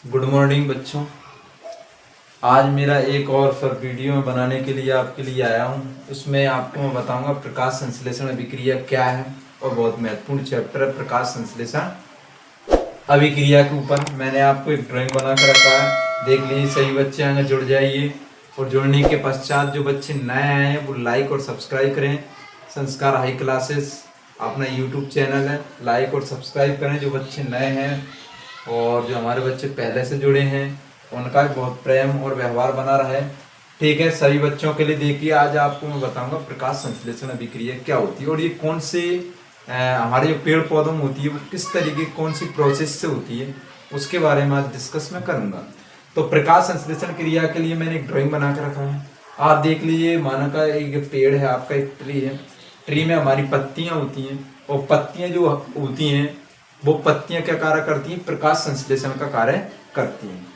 Good morning बच्चों। आज मेरा एक और फिर वीडियो में बनाने के लिए आपके लिए आया हूँ। उसमें आपको मैं बताऊंगा प्रकाश संश्लेषण अभिक्रिया क्या है और बहुत महत्वपूर्ण चैप्टर है प्रकाश संश्लेषण अभिक्रिया के ऊपर मैंने आपको एक ड्राइंग बना कर रखा है, देख लीजिए। सही बच्चे आगे जुड़ जाइए और जुड़ने के पश्चात जो बच्चे नए आए हैं वो लाइक और सब्सक्राइब करें। संस्कार हाई क्लासेस अपना यूट्यूब चैनल है, लाइक और सब्सक्राइब करें जो बच्चे नए हैं। और जो हमारे बच्चे पहले से जुड़े हैं उनका भी बहुत प्रेम और व्यवहार बना रहे। ठीक है, सभी बच्चों के लिए देखिए आज आपको मैं बताऊंगा प्रकाश संश्लेषण अभिक्रिया क्या होती है और ये कौन से हमारे जो पेड़ पौधों में होती है वो किस तरीके कौन सी प्रोसेस से होती है उसके बारे में आज डिस्कस मैं करूंगा। तो प्रकाश संश्लेषण क्रिया के लिए मैंने एक ड्राइंग बना के रखा है। आप देख लीजिए, माना का एक पेड़ है, आपका एक ट्री है। ट्री में हमारी पत्तियां होती हैं और पत्तियां जो होती हैं वो पत्तियां क्या कार्य करती हैं, प्रकाश संश्लेषण का कार्य करती हैं।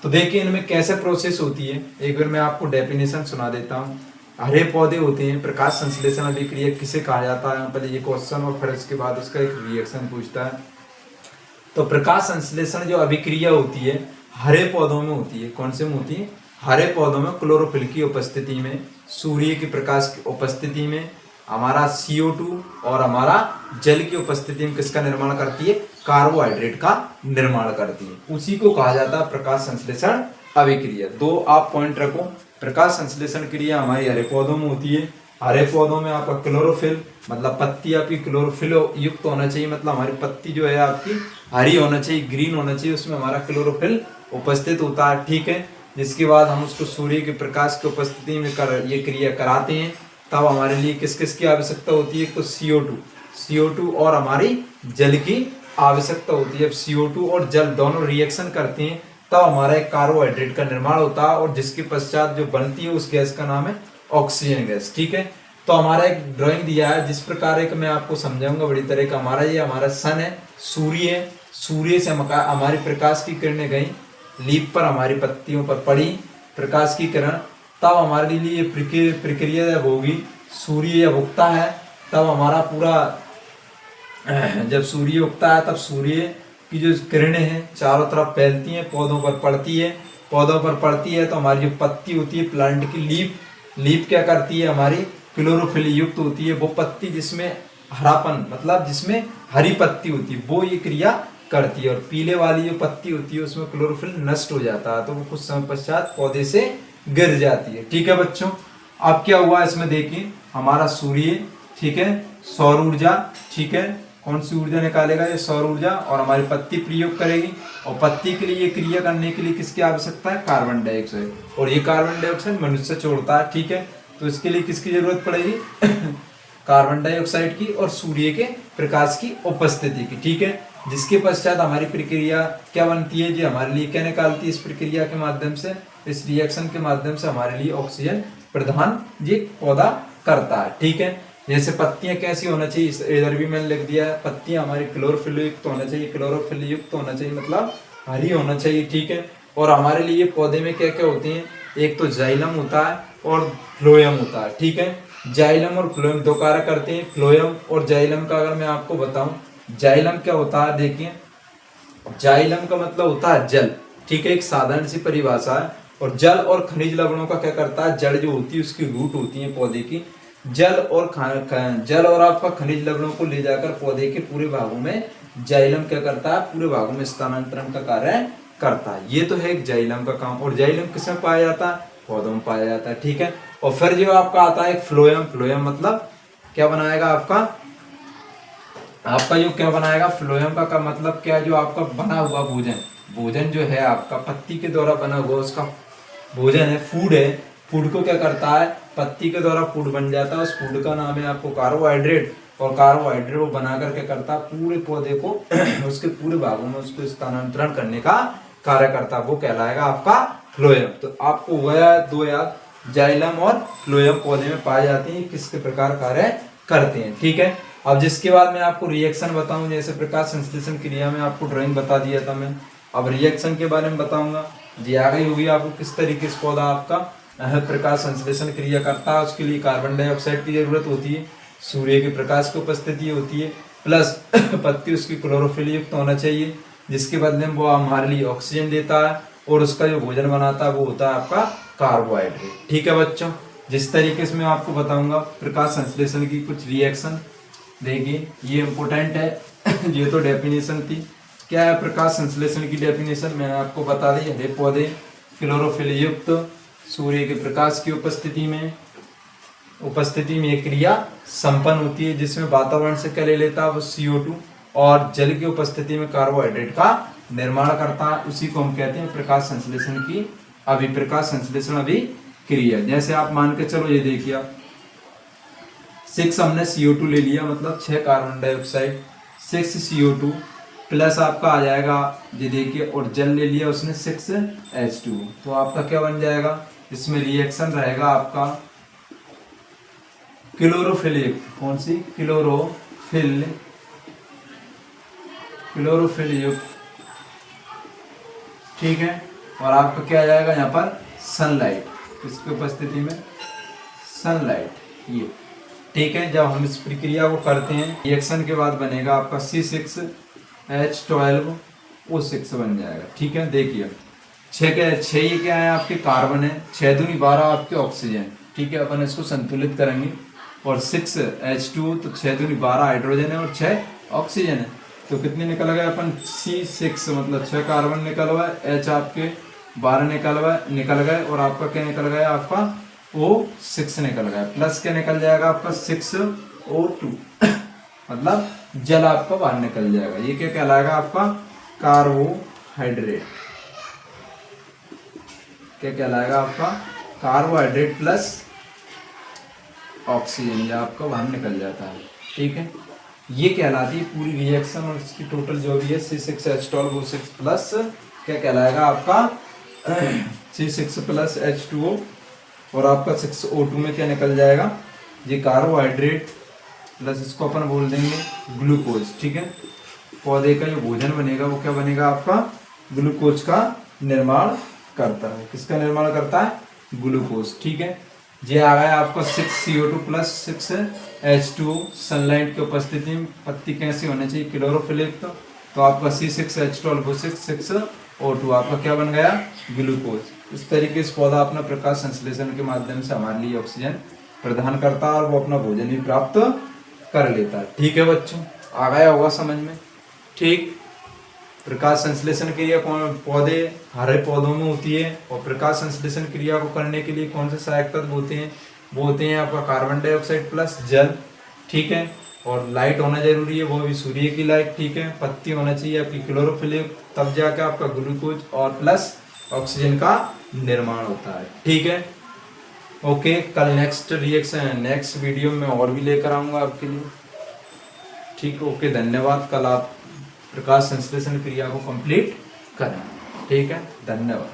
तो देखिए इनमें कैसे प्रोसेस होती है, एक बार मैं आपको डेफिनेशन सुना देता हूँ। हरे पौधे होते हैं, प्रकाश संश्लेषण अभिक्रिया किसे कहा जाता है, पहले ये क्वेश्चन और फिर उसके बाद उसका एक रिएक्शन पूछता है। तो प्रकाश संश्लेषण जो अभिक्रिया होती है हरे पौधों में होती है। कौन से में होती है? हरे पौधों में क्लोरोफिल की उपस्थिति में, सूर्य के प्रकाश की उपस्थिति में, हमारा CO2 और हमारा जल की उपस्थिति में किसका निर्माण करती है? कार्बोहाइड्रेट का निर्माण करती है। उसी को कहा जाता है प्रकाश संश्लेषण अभिक्रिया। दो आप पॉइंट रखो, प्रकाश संश्लेषण क्रिया हमारी हरे पौधों में होती है। हरे पौधों में आपका क्लोरोफिल मतलब पत्ती आपकी क्लोरोफिल युक्त होना चाहिए, मतलब हमारी पत्ती जो है आपकी हरी होना चाहिए, ग्रीन होना चाहिए, उसमें हमारा क्लोरोफिल उपस्थित होता है। ठीक है, जिसके बाद हम उसको सूर्य के प्रकाश की उपस्थिति में ये क्रिया कराते हैं। तब हमारे लिए किस किस की आवश्यकता होती है? तो CO2 और हमारी जल की आवश्यकता होती है। अब CO2 और जल दोनों रिएक्शन करते हैं तब हमारा एक कार्बोहाइड्रेट का निर्माण होता है और जिसके पश्चात जो बनती है उस गैस का नाम है ऑक्सीजन गैस। ठीक है, तो हमारा एक ड्राइंग दिया है जिस प्रकार एक मैं आपको समझाऊंगा बड़ी तरह का। हमारा सन है, सूर्य है, सूर्य से हमारी प्रकाश की किरणें गई, लीफ पर हमारी पत्तियों पर पड़ी प्रकाश की किरण। तब हमारे लिए प्रक्रिया जब होगी, सूर्य जब उगता है तब हमारा पूरा जब सूर्य उगता है तब सूर्य की जो किरणें हैं चारों तरफ फैलती हैं, पौधों पर पड़ती है। पौधों पर पड़ती है तो हमारी जो पत्ती होती है प्लांट की लीफ क्या करती है? हमारी क्लोरोफिल युक्त होती है। वो पत्ती जिसमें हरापन मतलब जिसमें हरी पत्ती होती है वो ये क्रिया करती है, और पीले वाली जो पत्ती होती है उसमें क्लोरोफिल नष्ट हो जाता है तो वो कुछ समय पश्चात पौधे से गिर जाती है। ठीक है बच्चों, अब क्या हुआ इसमें देखिए, हमारा सूर्य, ठीक है, सौर ऊर्जा, ठीक है, कौन सी ऊर्जा निकालेगा? ये सौर ऊर्जा, और हमारी पत्ती प्रयोग करेगी। और पत्ती के लिए क्रिया करने के लिए किसकी आवश्यकता है? कार्बन डाइऑक्साइड, और ये कार्बन डाइऑक्साइड मनुष्य छोड़ता है। ठीक है, तो इसके लिए किसकी जरूरत पड़ेगी? कार्बन डाइऑक्साइड की और सूर्य के प्रकाश की उपस्थिति की। ठीक है, जिसके पश्चात हमारी प्रक्रिया क्या बनती है? जो हमारे लिए क्या निकालती है इस प्रक्रिया के माध्यम से, इस रिएक्शन के माध्यम से हमारे लिए ऑक्सीजन प्रदान ये पौधा करता है। ठीक है, जैसे पत्तियां कैसी होना चाहिए, इधर भी मैंने लिख दिया है, पत्तियां हमारी क्लोरोफिल युक्त होना चाहिए। क्लोरोफिल युक्त होना चाहिए मतलब हरी होना चाहिए। ठीक है, और हमारे लिए पौधे में क्या क्या होते हैं? एक तो जाइलम होता है और फ्लोएम होता है। ठीक है, जाइलम और फ्लोएम दो कार्य करते हैं। फ्लोएम और जाइलम का अगर मैं आपको बताऊं, जाइलम क्या होता है? देखिए, जाइलम का मतलब होता है जल। ठीक है, एक साधारण सी परिभाषा है। और जल और खनिज लवणों का क्या करता है? जड़ जो होती है उसकी रूट होती है पौधे की, जल और आपका खनिज लवणों को ले जाकर पौधे के पूरे भागों में जाइलम क्या करता है? पूरे भागों में स्थानांतरण का कार्य करता है। ये तो है एक जाइलम का काम। और जाइलम किसमें पाया जाता है? पौधों में पाया जाता है। ठीक है, और फिर जो आपका आता है फ्लोएम मतलब क्या बनाएगा आपका जो क्या बनाएगा? फ्लोएम का मतलब क्या है? जो आपका बना हुआ भोजन जो है आपका पत्ती के द्वारा बना हुआ उसका भोजन है, फूड है। फूड को क्या करता है? पत्ती के द्वारा फूड बन जाता है, उस फूड का नाम है आपको कार्बोहाइड्रेट। और कार्बोहाइड्रेट वो बनाकर क्या करता है? पूरे पौधे को उसके पूरे भागों में उसको स्थानांतरण करने का कार्य करता है, वो कहलाएगा आपका फ्लोएम। तो आपको हुआ दो याद, जाइलम और फ्लोएम पौधे में पाए जाते हैं, किसके प्रकार कार्य करते हैं। ठीक है, अब जिसके बाद मैं आपको रिएक्शन बताऊं, जैसे प्रकाश संश्लेषण क्रिया में आपको ड्राइंग बता दिया था मैं, अब रिएक्शन के बारे में बताऊंगा। जी आ गई होगी आपको किस तरीके से पौधा आपका प्रकाश संश्लेषण क्रिया करता है। उसके लिए कार्बन डाइऑक्साइड की जरूरत होती है, सूर्य के प्रकाश की उपस्थिति होती है, प्लस पत्ती उसकी क्लोरोफिल युक्त होना चाहिए, जिसके बदले में वो हमारे लिए ऑक्सीजन देता है, और उसका जो भोजन बनाता है वो होता है आपका कार्बोहाइड्रेट। ठीक है बच्चों, जिस तरीके से मैं आपको बताऊंगा प्रकाश संश्लेषण की कुछ रिएक्शन, देखिए ये इम्पोर्टेंट है। ये तो डेफिनेशन थी। क्या है प्रकाश संश्लेषण की डेफिनेशन, मैंने आपको बता दी। हरे पौधे क्लोरोफिल युक्त सूर्य के प्रकाश की उपस्थिति में एक क्रिया संपन्न होती है, जिसमें वातावरण से क्या ले लेता है वो CO2, और जल की उपस्थिति में कार्बोहाइड्रेट का निर्माण करता है। उसी को हम कहते हैं प्रकाश संश्लेषण की अभिप्रकाश संश्लेषण अभिक्रिया। जैसे आप मान के चलो, ये देखिए आप 6 हमने CO2 ले लिया, मतलब 6 कार्बन डाइऑक्साइड, 6 CO2 प्लस आपका आ जाएगा, ये देखिए, और जल ले लिया उसने 6H2, तो आपका क्या बन जाएगा, इसमें रिएक्शन रहेगा आपका क्लोरोफिल युक्त, कौन सी, क्लोरोफिल युक्त, ठीक है। और आपका क्या आ जाएगा यहाँ पर सनलाइट, इसकी उपस्थिति में सनलाइट, ये ठीक है। जब हम इस प्रक्रिया को करते हैं, रिएक्शन के बाद बनेगा आपका C6H12O6 बन जाएगा। ठीक है, देखिए 6 ये क्या है आपके कार्बन है, 6 दूनी 12 आपके ऑक्सीजन। ठीक है, अपन इसको संतुलित करेंगे, और 6H2, तो 6 दूनी 12 हाइड्रोजन है और 6 ऑक्सीजन है, तो कितने निकल गए अपन C6, मतलब 6 कार्बन निकल गए, H आपके 12 निकल गए, और आपका क्या निकल गया, आपका O6 निकल गया, प्लस क्या निकल जाएगा आपका 6O2 मतलब जल आपका बाहर निकल जाएगा। ये क्या कहलाएगा आपका कार्बोहाइड्रेट, क्या कहलाएगा आपका कार्बोहाइड्रेट प्लस ऑक्सीजन, ये आपका बाहर निकल जाता है। ठीक है, ये कहलाती है पूरी रिएक्शन, और इसकी टोटल जो भी है C6H12O6 प्लस क्या कहलाएगा आपका C6 प्लस H2O, और आपका 6O2 में क्या निकल जाएगा, ये कार्बोहाइड्रेट प्लस इसको अपन बोल देंगे ग्लूकोज। ठीक है, पौधे का जो भोजन बनेगा वो क्या बनेगा आपका ग्लूकोज का निर्माण करता है। किसका निर्माण करता है, ग्लूकोज। ठीक है, ये आ गया आपका 6CO2 प्लस 6H2O, सनलाइट की उपस्थिति में पत्ती कैसी होनी चाहिए, क्लोरोफिल युक्त, तो आपका C6H12O6 6O2 आपका क्या बन गया, ग्लूकोज। इस तरीके से पौधा अपना प्रकाश संश्लेषण के माध्यम से हमारे लिए ऑक्सीजन प्रदान करता है, और वो अपना भोजन भी प्राप्त कर लेता है। ठीक है बच्चों, आ गया होगा समझ में। ठीक, प्रकाश संश्लेषण क्रिया कौन पौधे हरे पौधों में होती है, और प्रकाश संश्लेषण क्रिया को करने के लिए कौन से सहायक तत्व होते हैं, वो होते हैं आपका कार्बन डाइऑक्साइड प्लस जल। ठीक है, और लाइट होना जरूरी है, वो भी सूर्य की लाइट। ठीक है, पत्ती होना चाहिए आपकी क्लोरोफिल, तब जाके आपका ग्लूकोज और प्लस ऑक्सीजन का निर्माण होता है। ठीक है, ओके, कल नेक्स्ट वीडियो में और भी लेकर आऊंगा आपके लिए। ठीक, ओके, धन्यवाद। कल आप प्रकाश संश्लेषण क्रिया को कंप्लीट करें। ठीक है, धन्यवाद।